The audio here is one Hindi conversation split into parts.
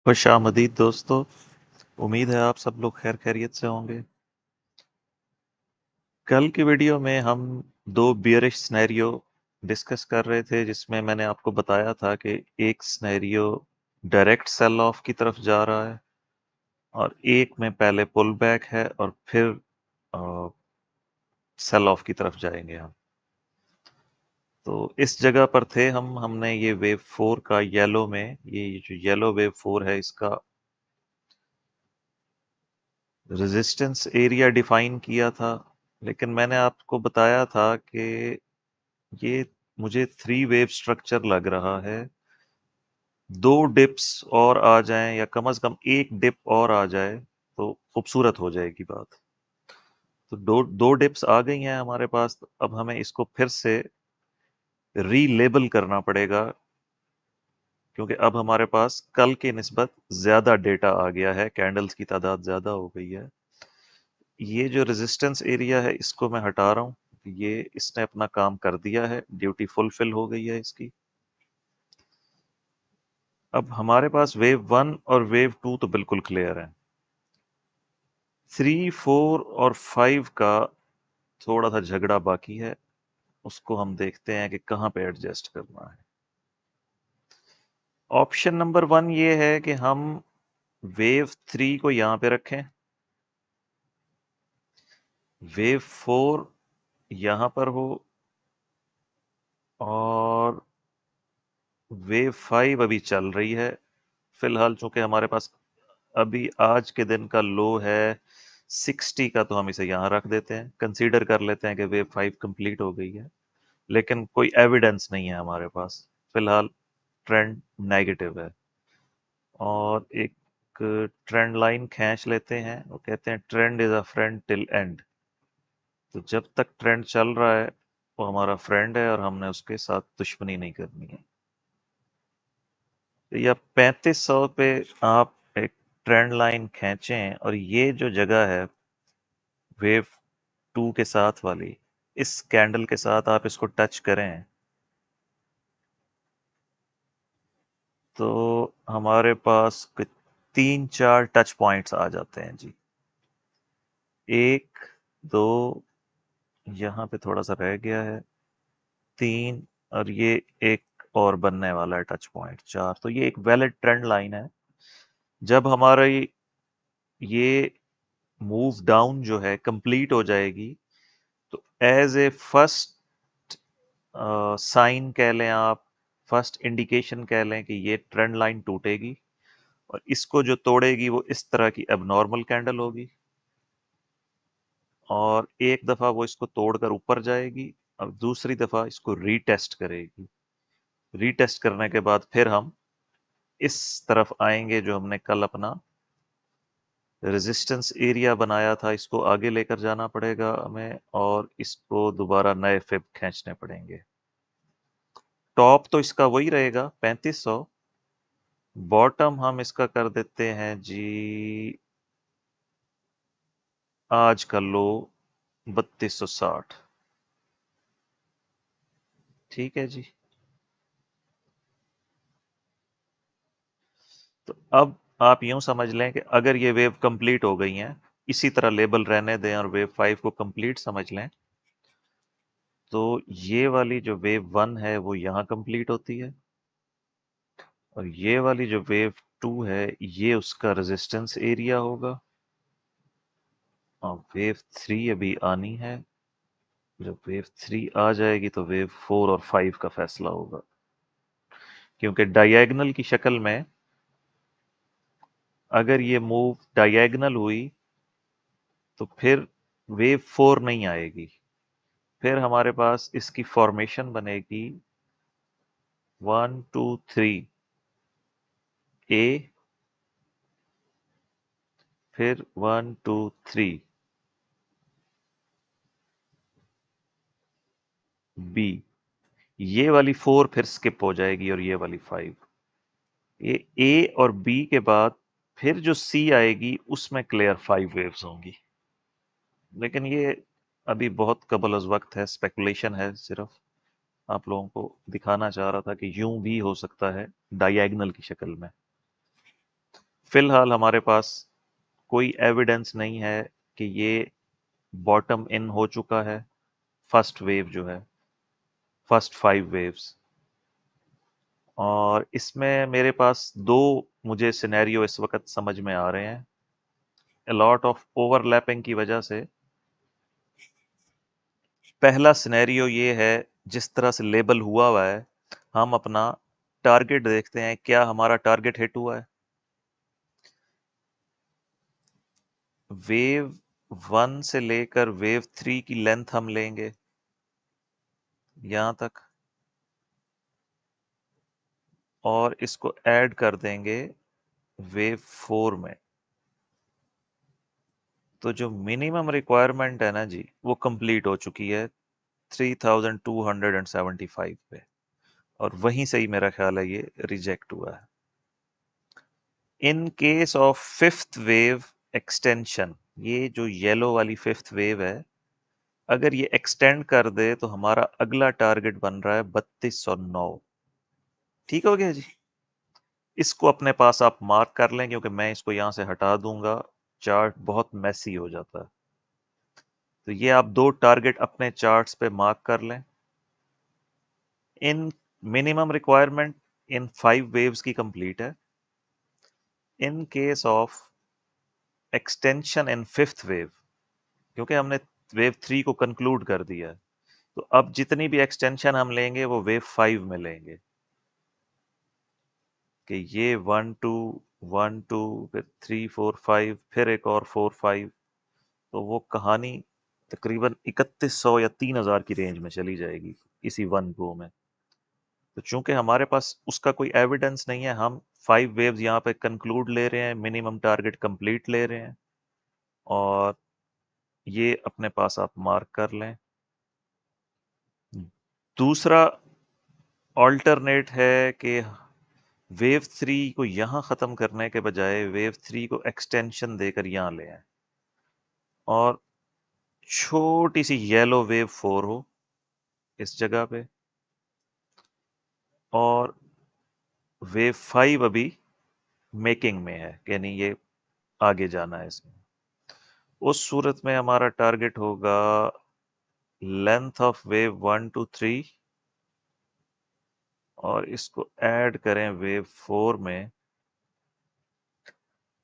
खुशामदीद दोस्तों। उम्मीद है आप सब लोग खैर खैरियत से होंगे। कल की वीडियो में हम दो बियरिश सिनेरियो डिस्कस कर रहे थे, जिसमें मैंने आपको बताया था कि एक सिनेरियो डायरेक्ट सेल ऑफ की तरफ जा रहा है और एक में पहले पुल बैक है और फिर सेल ऑफ की तरफ जाएंगे हम। तो इस जगह पर थे हमने ये वेव 4 का येलो में, ये जो येलो वेव 4 है, इसका रेजिस्टेंस एरिया डिफाइन किया था। लेकिन मैंने आपको बताया था कि ये मुझे 3 वेव स्ट्रक्चर लग रहा है। 2 डिप्स और आ जाएं या कम से कम एक डिप और आ जाए तो खूबसूरत हो जाएगी बात। तो दो डिप्स आ गई हैं हमारे पास। तो अब हमें इसको फिर से रीलेबल करना पड़ेगा, क्योंकि अब हमारे पास कल के निस्बत ज्यादा डेटा आ गया है, कैंडल्स की तादाद ज्यादा हो गई है। ये जो रेजिस्टेंस एरिया है इसको मैं हटा रहा हूँ। ये इसने अपना काम कर दिया है, ड्यूटी फुलफिल हो गई है इसकी। अब हमारे पास वेव 1 और वेव 2 तो बिल्कुल क्लियर है। 3, 4 और 5 का थोड़ा सा झगड़ा बाकी है, उसको हम देखते हैं कि कहाँ पे एडजस्ट करना है। ऑप्शन नंबर 1 ये है कि हम वेव 3 को यहां पे रखें, वेव 4 यहां पर हो और वेव 5 अभी चल रही है। फिलहाल चूंकि हमारे पास अभी आज के दिन का लो है 60 का, तो हम इसे यहाँ रख देते हैं, कंसीडर कर लेते हैं कि वेव 5 कंप्लीट हो गई है। लेकिन कोई एविडेंस नहीं है हमारे पास, फिलहाल ट्रेंड नेगेटिव है। और एक ट्रेंड लाइन खींच लेते हैं, वो कहते हैं trend is a friend till and. तो जब तक ट्रेंड चल रहा है वो हमारा फ्रेंड है और हमने उसके साथ दुश्मनी नहीं करनी है। तो या 3500 पे आप एक ट्रेंड लाइन खींचें और ये जो जगह है वेव 2 के साथ वाली, इस कैंडल के साथ आप इसको टच करें तो हमारे पास 3-4 टच पॉइंट्स आ जाते हैं जी। 1, 2, यहाँ पे थोड़ा सा रह गया है, 3, और ये एक और बनने वाला है टच पॉइंट 4। तो ये एक वैलिड ट्रेंड लाइन है। जब हमारा ये मूव डाउन जो है कंप्लीट हो जाएगी, तो एज ए फर्स्ट साइन कह लें आप, फर्स्ट इंडिकेशन कह लें कि ये ट्रेंड लाइन टूटेगी और इसको जो तोड़ेगी वो इस तरह की एबनॉर्मल कैंडल होगी। और एक दफा वो इसको तोड़कर ऊपर जाएगी, अब दूसरी दफा इसको रीटेस्ट करेगी। रीटेस्ट करने के बाद फिर हम इस तरफ आएंगे जो हमने कल अपना रेजिस्टेंस एरिया बनाया था, इसको आगे लेकर जाना पड़ेगा हमें और इसको दोबारा नए फिब खींचने पड़ेंगे। टॉप तो इसका वही रहेगा 3500, बॉटम हम इसका कर देते हैं जी आज का लो 3260। ठीक है जी। तो अब आप यूं समझ लें कि अगर ये वेव कंप्लीट हो गई हैं, इसी तरह लेबल रहने दें और वेव 5 को कंप्लीट समझ लें, तो ये वाली जो वेव 1 है वो यहाँ कंप्लीट होती है और ये वाली जो वेव 2 है ये उसका रेजिस्टेंस एरिया होगा। और वेव 3 अभी आनी है। जब वेव 3 आ जाएगी तो वेव 4 और 5 का फैसला होगा, क्योंकि डायगोनल की शक्ल में अगर ये मूव डायगोनल हुई तो फिर वेव 4 नहीं आएगी। फिर हमारे पास इसकी फॉर्मेशन बनेगी 1, 2, 3 ए, फिर 1, 2, 3 बी। ये वाली 4 फिर स्किप हो जाएगी और ये वाली 5। ये ए और बी के बाद फिर जो सी आएगी उसमें क्लियर 5 वेव्स होंगी। लेकिन ये अभी बहुत कबल अज वक्त है, स्पेकुलेशन है, सिर्फ आप लोगों को दिखाना चाह रहा था कि यूं भी हो सकता है डायगोनल की शक्ल में। फिलहाल हमारे पास कोई एविडेंस नहीं है कि ये बॉटम इन हो चुका है, फर्स्ट वेव जो है, फर्स्ट 5 वेव्स। और इसमें मेरे पास दो मुझे सिनेरियो इस वक्त समझ में आ रहे हैं, a lot ऑफ ओवरलैपिंग की वजह से। पहला सिनेरियो ये है, जिस तरह से लेबल हुआ है, हम अपना टारगेट देखते हैं, क्या हमारा टारगेट हिट हुआ है। वेव 1 से लेकर वेव 3 की लेंथ हम लेंगे यहां तक, और इसको ऐड कर देंगे वेव 4 में। तो जो मिनिमम रिक्वायरमेंट है ना जी, वो कंप्लीट हो चुकी है 3275 पे, और वहीं से ही मेरा ख्याल है ये रिजेक्ट हुआ है। In case of fifth wave extension, ये जो येलो वाली फिफ्थ वेव है, अगर ये एक्सटेंड कर दे तो हमारा अगला टारगेट बन रहा है 3209। ठीक हो गया जी। इसको अपने पास आप मार्क कर लें, क्योंकि मैं इसको यहां से हटा दूंगा, चार्ट बहुत मैसी हो जाता है। तो ये आप दो टारगेट अपने चार्ट्स पे मार्क कर लें। इन मिनिमम रिक्वायरमेंट इन 5 वेव्स की कंप्लीट है। In case of extension in fifth wave, क्योंकि हमने वेव 3 को कंक्लूड कर दिया है, तो अब जितनी भी एक्सटेंशन हम लेंगे वो वेव 5 में लेंगे, कि ये 1 2 1 2 फिर 3 4 5, फिर एक और 4 5। तो वो कहानी तकरीबन 3100 या 3000 की रेंज में चली जाएगी इसी वन गो में। तो चूंकि हमारे पास उसका कोई एविडेंस नहीं है, हम 5 वेव्स यहाँ पे कंक्लूड ले रहे हैं, मिनिमम टारगेट कंप्लीट ले रहे हैं, और ये अपने पास आप मार्क कर लें। दूसरा ऑल्टरनेट है कि वेव 3 को यहाँ ख़त्म करने के बजाय वेव 3 को एक्सटेंशन देकर यहाँ ले आए, और छोटी सी येलो वेव 4 हो इस जगह पे, और वेव 5 अभी मेकिंग में है, यानी ये आगे जाना है इसमें। उस सूरत में हमारा टारगेट होगा लेंथ ऑफ वेव 1 2 3, और इसको ऐड करें वेव 4 में,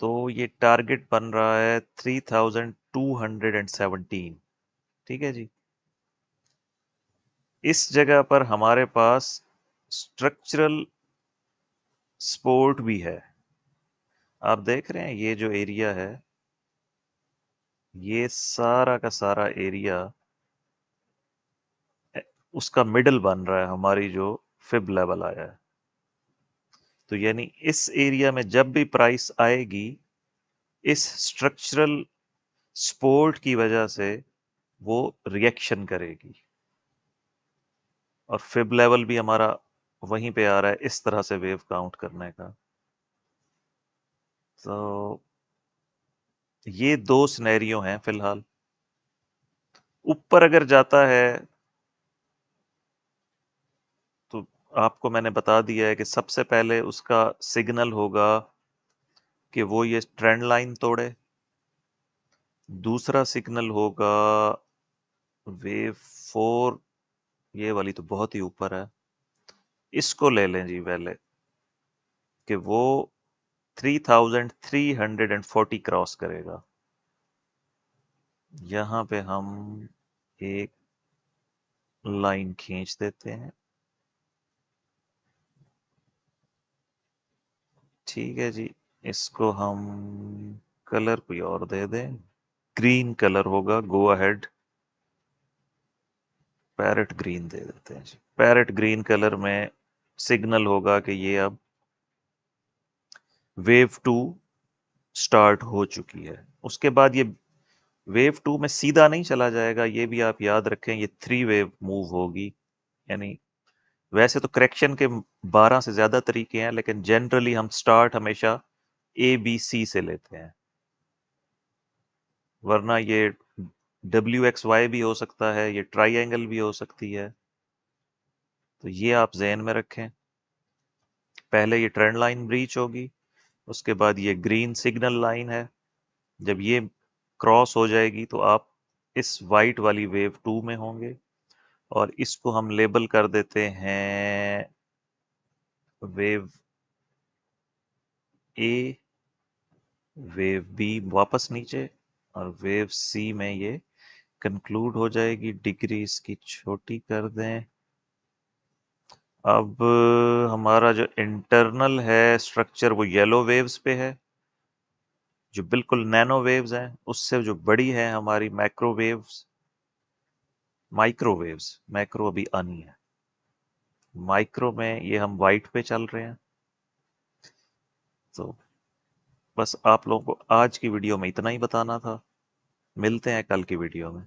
तो ये टारगेट बन रहा है 3217। ठीक है जी। इस जगह पर हमारे पास स्ट्रक्चरल सपोर्ट भी है। आप देख रहे हैं ये जो एरिया है, ये सारा का सारा एरिया उसका मिडल बन रहा है, हमारी जो फिब लेवल आया है। तो यानी इस एरिया में जब भी प्राइस आएगी, इस स्ट्रक्चरल सपोर्ट की वजह से वो रिएक्शन करेगी, और फिब लेवल भी हमारा वहीं पे आ रहा है इस तरह से वेव काउंट करने का। तो ये दो सिनेरियो हैं फिलहाल। ऊपर अगर जाता है तो आपको मैंने बता दिया है कि सबसे पहले उसका सिग्नल होगा कि वो ये ट्रेंड लाइन तोड़े। दूसरा सिग्नल होगा वेव 4, ये वाली तो बहुत ही ऊपर है, इसको ले लें जी पहले, कि वो 3340 क्रॉस करेगा। यहां पे हम एक लाइन खींच देते हैं। ठीक है जी। इसको हम कलर कोई और दे दें, ग्रीन कलर होगा, गो अहेड, पैरेट ग्रीन दे देते हैं जी। पैरेट ग्रीन कलर में सिग्नल होगा कि ये अब वेव 2 स्टार्ट हो चुकी है। उसके बाद ये वेव 2 में सीधा नहीं चला जाएगा, ये भी आप याद रखें, ये 3 वेव मूव होगी। यानी वैसे तो करेक्शन के 12 से ज्यादा तरीके हैं, लेकिन जनरली हम स्टार्ट हमेशा ABC से लेते हैं, वरना ये WXY भी हो सकता है, ये ट्राइंगल भी हो सकती है। तो ये आप जहन में रखें। पहले ये ट्रेंड लाइन ब्रीच होगी, उसके बाद ये ग्रीन सिग्नल लाइन है, जब ये क्रॉस हो जाएगी तो आप इस वाइट वाली वेव 2 में होंगे, और इसको हम लेबल कर देते हैं वेव ए, वेव बी वापस नीचे, और वेव सी में ये कंक्लूड हो जाएगी। डिग्री इसकी छोटी कर दें। अब हमारा जो इंटरनल है स्ट्रक्चर वो येलो वेव्स पे है, जो बिल्कुल नैनो वेव्स हैं। उससे जो बड़ी है हमारी मैक्रोवेव्स, माइक्रोवेव्स, मैक्रो अभी आनी है। माइक्रो में ये हम वाइट पे चल रहे हैं। तो बस आप लोगों को आज की वीडियो में इतना ही बताना था। मिलते हैं कल की वीडियो में।